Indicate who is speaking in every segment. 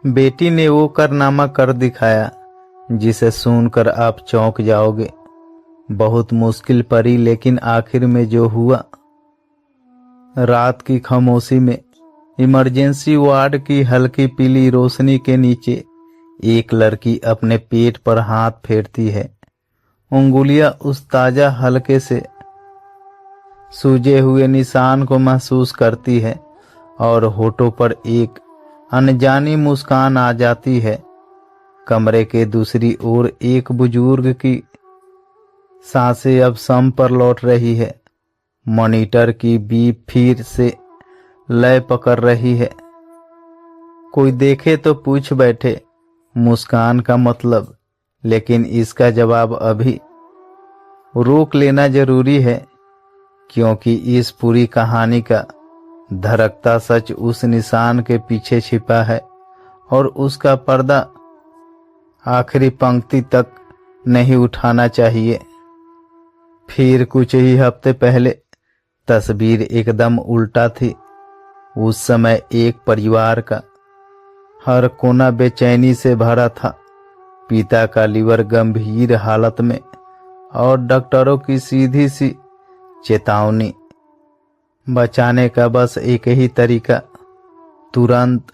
Speaker 1: बेटी ने वो कारनामा कर दिखाया जिसे सुनकर आप चौंक जाओगे। बहुत मुश्किल पड़ी, लेकिन आखिर में जो हुआ। रात की खामोशी में इमरजेंसी वार्ड की हल्की पीली रोशनी के नीचे एक लड़की अपने पेट पर हाथ फेरती है। उंगलियां उस ताजा हल्के से सूजे हुए निशान को महसूस करती है और होठों पर एक अनजानी मुस्कान आ जाती है। कमरे के दूसरी ओर एक बुजुर्ग की सांसें अब सम पर लौट रही है। मॉनिटर की बीप फिर से लय पकड़ रही है। कोई देखे तो पूछ बैठे मुस्कान का मतलब, लेकिन इसका जवाब अभी रोक लेना जरूरी है, क्योंकि इस पूरी कहानी का धड़कता सच उस निशान के पीछे छिपा है और उसका पर्दा आखिरी पंक्ति तक नहीं उठाना चाहिए। फिर कुछ ही हफ्ते पहले तस्वीर एकदम उल्टा थी। उस समय एक परिवार का हर कोना बेचैनी से भरा था। पिता का लीवर गंभीर हालत में और डॉक्टरों की सीधी सी चेतावनी, बचाने का बस एक ही तरीका, तुरंत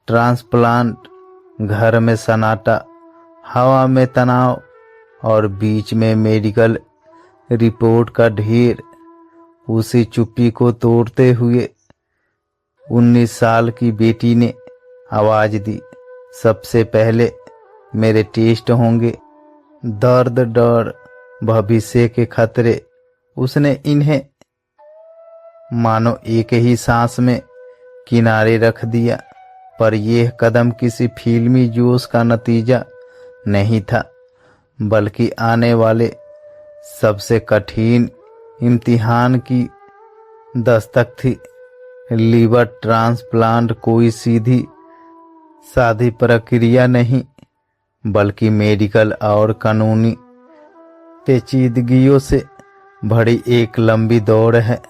Speaker 1: ट्रांसप्लांट। घर में सन्नाटा, हवा में तनाव और बीच में मेडिकल रिपोर्ट का ढेर। उसी चुप्पी को तोड़ते हुए 19 साल की बेटी ने आवाज दी, सबसे पहले मेरे टेस्ट होंगे। दर्द, डर, भविष्य के खतरे, उसने इन्हें मानो एक ही सांस में किनारे रख दिया। पर यह कदम किसी फिल्मी जोश का नतीजा नहीं था, बल्कि आने वाले सबसे कठिन इम्तिहान की दस्तक थी। लीवर ट्रांसप्लांट कोई सीधी सादी प्रक्रिया नहीं, बल्कि मेडिकल और कानूनी पेचीदगियों से भरी एक लंबी दौड़ है।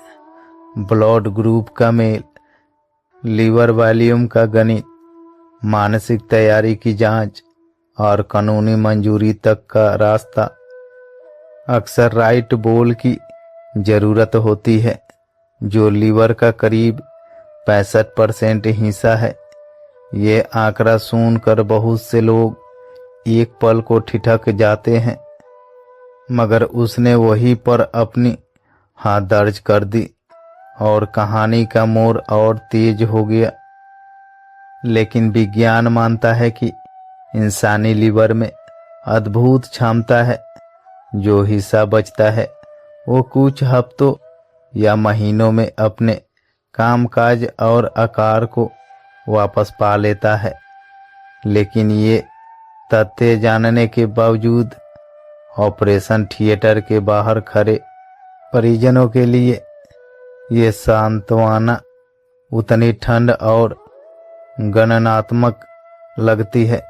Speaker 1: ब्लड ग्रुप का मेल, लीवर वॉल्यूम का गणित, मानसिक तैयारी की जांच और कानूनी मंजूरी तक का रास्ता। अक्सर राइट बोल की जरूरत होती है, जो लीवर का करीब 65% हिस्सा है। ये आंकड़ा सुनकर बहुत से लोग एक पल को ठिठक जाते हैं, मगर उसने वहीं पर अपनी हाथ दर्ज कर दी और कहानी का मोड़ और तेज हो गया। लेकिन विज्ञान मानता है कि इंसानी लीवर में अद्भुत क्षमता है। जो हिस्सा बचता है वो कुछ हफ्तों या महीनों में अपने कामकाज और आकार को वापस पा लेता है। लेकिन ये तथ्य जानने के बावजूद ऑपरेशन थिएटर के बाहर खड़े परिजनों के लिए ये सांत्वना उतनी ठंड और गणनात्मक लगती है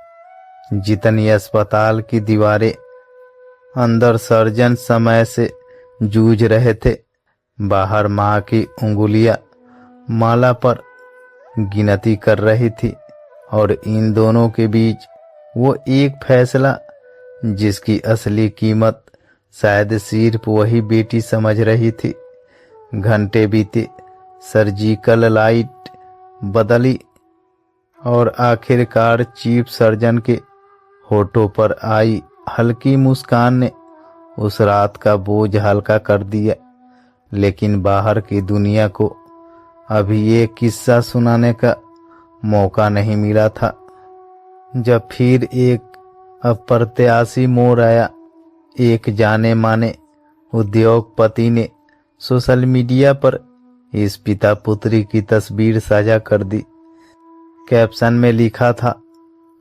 Speaker 1: जितनी अस्पताल की दीवारें अंदर सर्जन समय से जूझ रहे थे। बाहर मां की उंगलियां माला पर गिनती कर रही थी और इन दोनों के बीच वो एक फैसला जिसकी असली कीमत शायद सिर्फ वही बेटी समझ रही थी। घंटे बीते, सर्जिकल लाइट बदली और आखिरकार चीफ सर्जन के होठों पर आई हल्की मुस्कान ने उस रात का बोझ हल्का कर दिया। लेकिन बाहर की दुनिया को अभी ये किस्सा सुनाने का मौका नहीं मिला था। जब फिर एक अप्रत्याशी मोड़ आया। एक जाने माने उद्योगपति ने सोशल मीडिया पर इस पिता पुत्री की तस्वीर साझा कर दी। कैप्शन में लिखा था,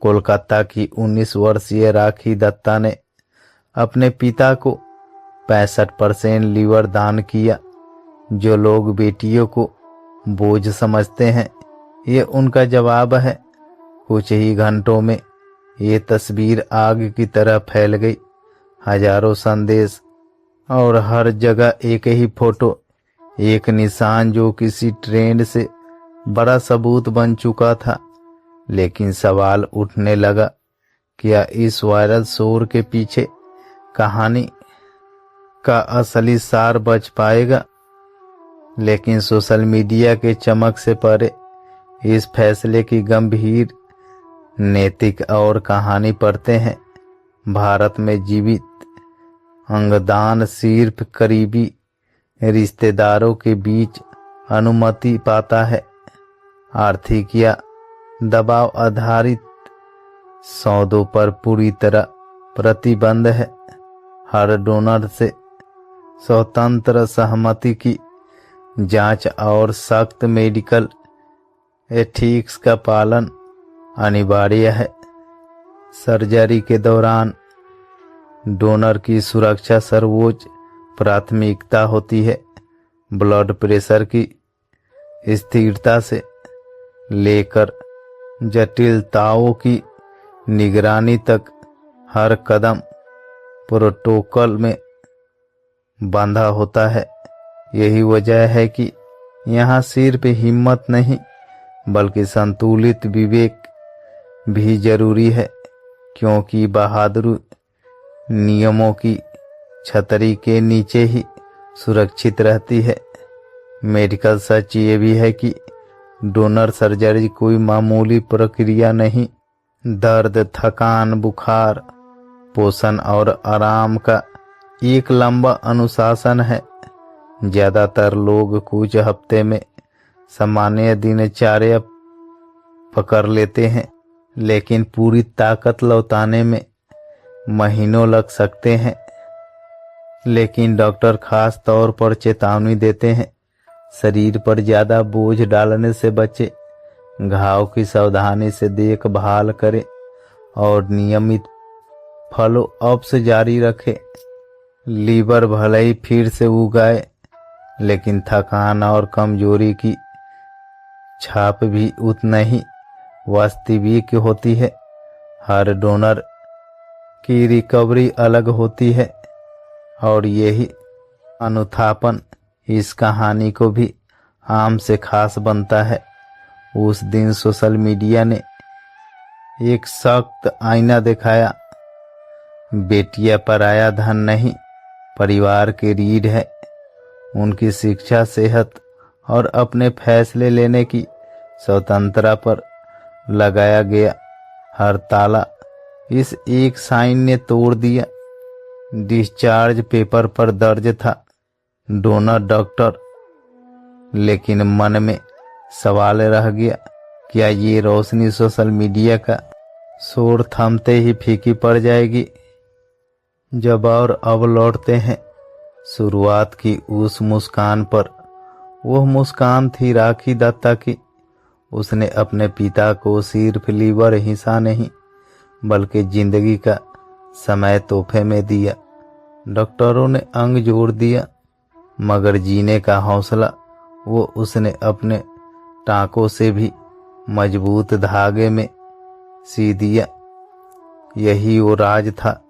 Speaker 1: कोलकाता की 19 वर्षीय राखी दत्ता ने अपने पिता को 65% लीवर दान किया। जो लोग बेटियों को बोझ समझते हैं, ये उनका जवाब है। कुछ ही घंटों में ये तस्वीर आग की तरह फैल गई। हजारों संदेश और हर जगह एक ही फोटो, एक निशान जो किसी ट्रेंड से बड़ा सबूत बन चुका था। लेकिन सवाल उठने लगा, क्या इस वायरल शोर के पीछे कहानी का असली सार बच पाएगा? लेकिन सोशल मीडिया के चमक से परे इस फैसले की गंभीर नैतिक और कहानी पढ़ते हैं। भारत में जीवित अंगदान सिर्फ करीबी रिश्तेदारों के बीच अनुमति पाता है। आर्थिक या दबाव आधारित सौदों पर पूरी तरह प्रतिबंध है। हर डोनर से स्वतंत्र सहमति की जांच और सख्त मेडिकल एथिक्स का पालन अनिवार्य है। सर्जरी के दौरान डोनर की सुरक्षा सर्वोच्च प्राथमिकता होती है। ब्लड प्रेशर की स्थिरता से लेकर जटिलताओं की निगरानी तक हर कदम प्रोटोकॉल में बांधा होता है। यही वजह है कि यहाँ सिर्फ हिम्मत नहीं बल्कि संतुलित विवेक भी जरूरी है, क्योंकि बहादुरी नियमों की छतरी के नीचे ही सुरक्षित रहती है। मेडिकल सच ये भी है कि डोनर सर्जरी कोई मामूली प्रक्रिया नहीं। दर्द, थकान, बुखार, पोषण और आराम का एक लंबा अनुशासन है। ज्यादातर लोग कुछ हफ्ते में सामान्य दिनचर्या पकड़ लेते हैं, लेकिन पूरी ताकत लौटाने में महीनों लग सकते हैं। लेकिन डॉक्टर खास तौर पर चेतावनी देते हैं, शरीर पर ज्यादा बोझ डालने से बचे, घाव की सावधानी से देखभाल करें और नियमित फॉलो अप्स जारी रखें। लीवर भले ही फिर से उगाए, लेकिन थकान और कमजोरी की छाप भी उतना ही वास्तविक होती है। हर डोनर की रिकवरी अलग होती है और यही अनुथापन इस कहानी को भी आम से खास बनता है। उस दिन सोशल मीडिया ने एक सख्त आईना दिखाया। बेटियां पराया धन नहीं, परिवार की रीढ़ है। उनकी शिक्षा, सेहत और अपने फैसले लेने की स्वतंत्रता पर लगाया गया हर ताला इस एक साइन ने तोड़ दिया। डिस्चार्ज पेपर पर दर्ज था डोनर डॉक्टर, लेकिन मन में सवाल रह गया, क्या ये रोशनी सोशल मीडिया का शोर थमते ही फीकी पड़ जाएगी? जब और अब लौटते हैं शुरुआत की उस मुस्कान पर। वह मुस्कान थी राखी दत्ता की। उसने अपने पिता को सिर्फ लीवर हिस्सा नहीं बल्कि जिंदगी का समय तोहफे में दिया। डॉक्टरों ने अंग जोड़ दिया, मगर जीने का हौसला वो उसने अपने टांकों से भी मजबूत धागे में सी दिया। यही वो राज था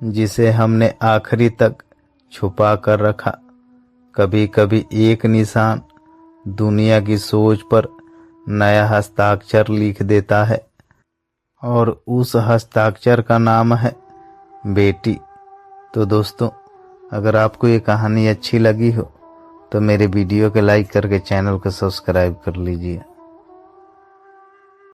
Speaker 1: जिसे हमने आखिरी तक छुपा कर रखा। कभी कभी एक निशान दुनिया की सोच पर नया हस्ताक्षर लिख देता है, और उस हस्ताक्षर का नाम है बेटी। तो दोस्तों, अगर आपको ये कहानी अच्छी लगी हो तो मेरे वीडियो को लाइक करके चैनल को सब्सक्राइब कर लीजिए।